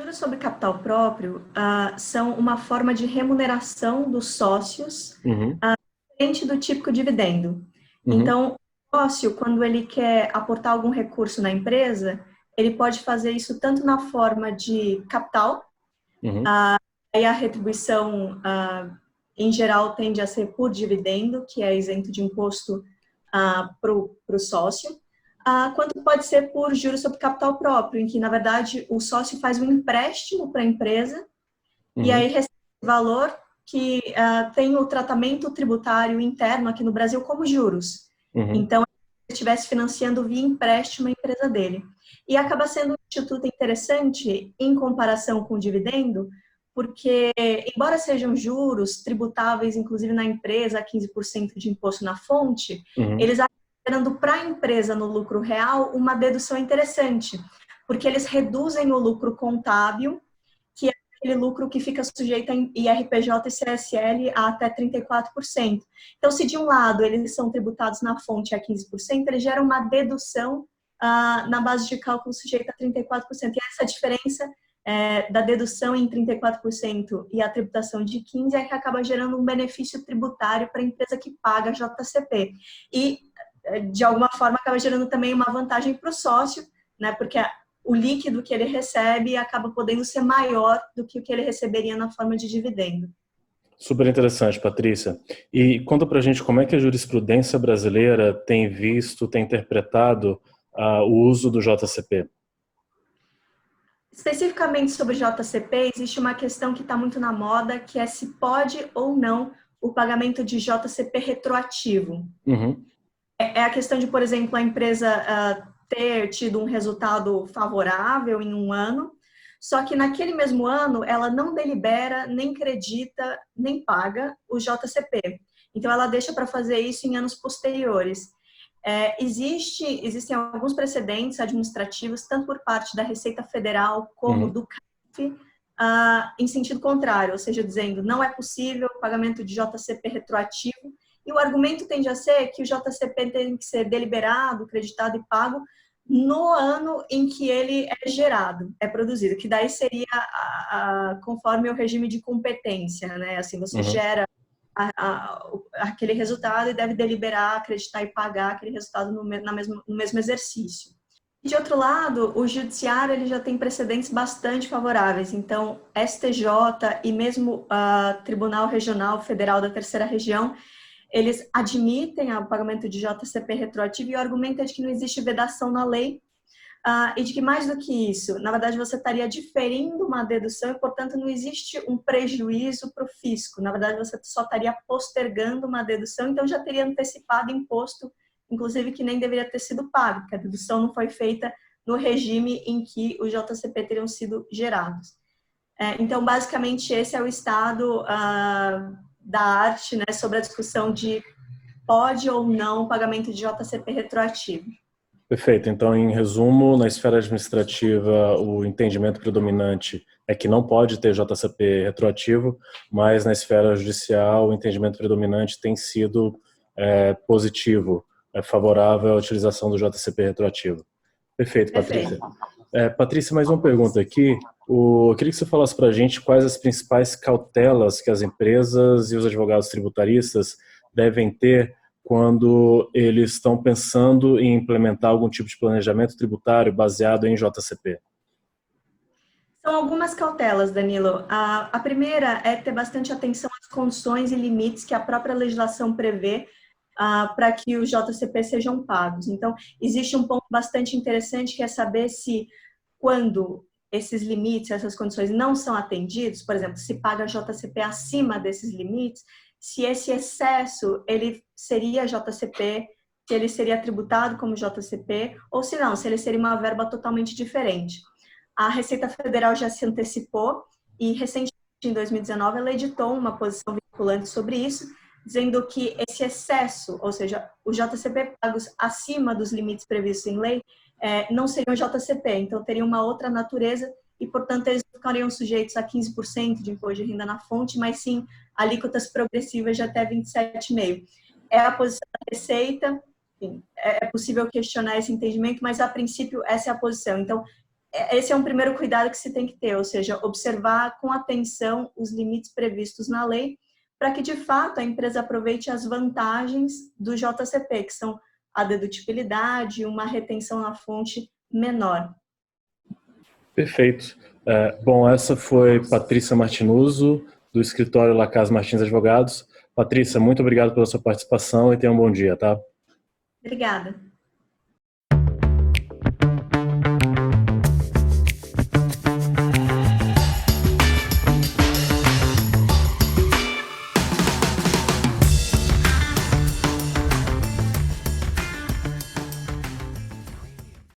juros sobre capital próprio são uma forma de remuneração dos sócios Uhum, diferente do típico dividendo. uhum, Então, o sócio, quando ele quer aportar algum recurso na empresa, ele pode fazer isso tanto na forma de capital, uhum, aí a retribuição, em geral, tende a ser por dividendo, que é isento de imposto para o sócio, quanto pode ser por juros sobre capital próprio, em que, na verdade, o sócio faz um empréstimo para a empresa e aí uhum, recebe valor que tem o tratamento tributário interno aqui no Brasil como juros. uhum. Então, ele estivesse financiando via empréstimo a empresa dele. E acaba sendo um instituto interessante em comparação com o dividendo, porque, embora sejam juros tributáveis, inclusive na empresa, 15% de imposto na fonte, Uhum. eles acabam gerando para a empresa no lucro real uma dedução interessante, porque eles reduzem o lucro contábil, que é aquele lucro que fica sujeito a IRPJ e CSL a até 34%. Então, se de um lado eles são tributados na fonte a 15%, eles geram uma dedução na base de cálculo sujeita a 34%. E essa diferença da dedução em 34% e a tributação de 15% é que acaba gerando um benefício tributário para a empresa que paga a JCP. E, de alguma forma, acaba gerando também uma vantagem para o sócio, né, porque o líquido que ele recebe acaba podendo ser maior do que o que ele receberia na forma de dividendo. Super interessante, Patrícia. E conta pra gente como é que a jurisprudência brasileira tem visto, tem interpretado o uso do JCP. Especificamente sobre JCP, existe uma questão que está muito na moda, que é se pode ou não o pagamento de JCP retroativo. Uhum, É a questão de, por exemplo, a empresa ter tido um resultado favorável em um ano, só que naquele mesmo ano ela não delibera, nem credita, nem paga o JCP. Então ela deixa para fazer isso em anos posteriores. Existem alguns precedentes administrativos, tanto por parte da Receita Federal como uhum, do CARF, em sentido contrário, ou seja, dizendo não é possível o pagamento de JCP retroativo, e o argumento tende a ser que o JCP tem que ser deliberado, creditado e pago no ano em que ele é gerado, é produzido, que daí seria conforme o regime de competência, né? Assim, você uhum. gera aquele resultado e deve deliberar, acreditar e pagar aquele resultado no mesmo exercício. De outro lado, o judiciário ele já tem precedentes bastante favoráveis. Então, STJ e mesmo Tribunal Regional Federal da Terceira Região, eles admitem o pagamento de JCP retroativo e o argumento é de que não existe vedação na lei e de que mais do que isso, na verdade você estaria diferindo uma dedução e, portanto, não existe um prejuízo para o fisco. Na verdade, você só estaria postergando uma dedução, então já teria antecipado imposto, inclusive que nem deveria ter sido pago, porque a dedução não foi feita no regime em que os JCP teriam sido gerados. Então, basicamente, esse é o estado da arte, né, sobre a discussão de pode ou não o pagamento de JCP retroativo. Perfeito. Então, em resumo, na esfera administrativa, o entendimento predominante é que não pode ter JCP retroativo, mas na esfera judicial, o entendimento predominante tem sido positivo, favorável à utilização do JCP retroativo. Perfeito, Perfeito. Patrícia. Patrícia, mais uma pergunta aqui. Eu queria que você falasse para a gente quais as principais cautelas que as empresas e os advogados tributaristas devem ter quando eles estão pensando em implementar algum tipo de planejamento tributário baseado em JCP. São algumas cautelas, Danilo. A primeira é ter bastante atenção às condições e limites que a própria legislação prevê para que os JCP sejam pagos. Então, existe um ponto bastante interessante que é saber se, quando esses limites, essas condições não são atendidos, por exemplo, se paga JCP acima desses limites, se esse excesso ele seria JCP, se ele seria tributado como JCP, ou se não, se ele seria uma verba totalmente diferente. A Receita Federal já se antecipou e, recentemente, em 2019, ela editou uma posição vinculante sobre isso, dizendo que esse excesso, ou seja, os JCP pagos acima dos limites previstos em lei, não seriam JCP, então teriam uma outra natureza e, portanto, eles não ficariam sujeitos a 15% de imposto de renda na fonte, mas sim alíquotas progressivas de até 27,5%. É a posição da Receita, enfim, é possível questionar esse entendimento, mas, a princípio, essa é a posição. Então, esse é um primeiro cuidado que se tem que ter, ou seja, observar com atenção os limites previstos na lei, para que, de fato, a empresa aproveite as vantagens do JCP, que são a dedutibilidade e uma retenção na fonte menor. Perfeito. Bom, essa foi Patrícia Martinuso, do escritório Lacaz Martins Advogados. Patrícia, muito obrigado pela sua participação e tenha um bom dia, tá? Obrigada.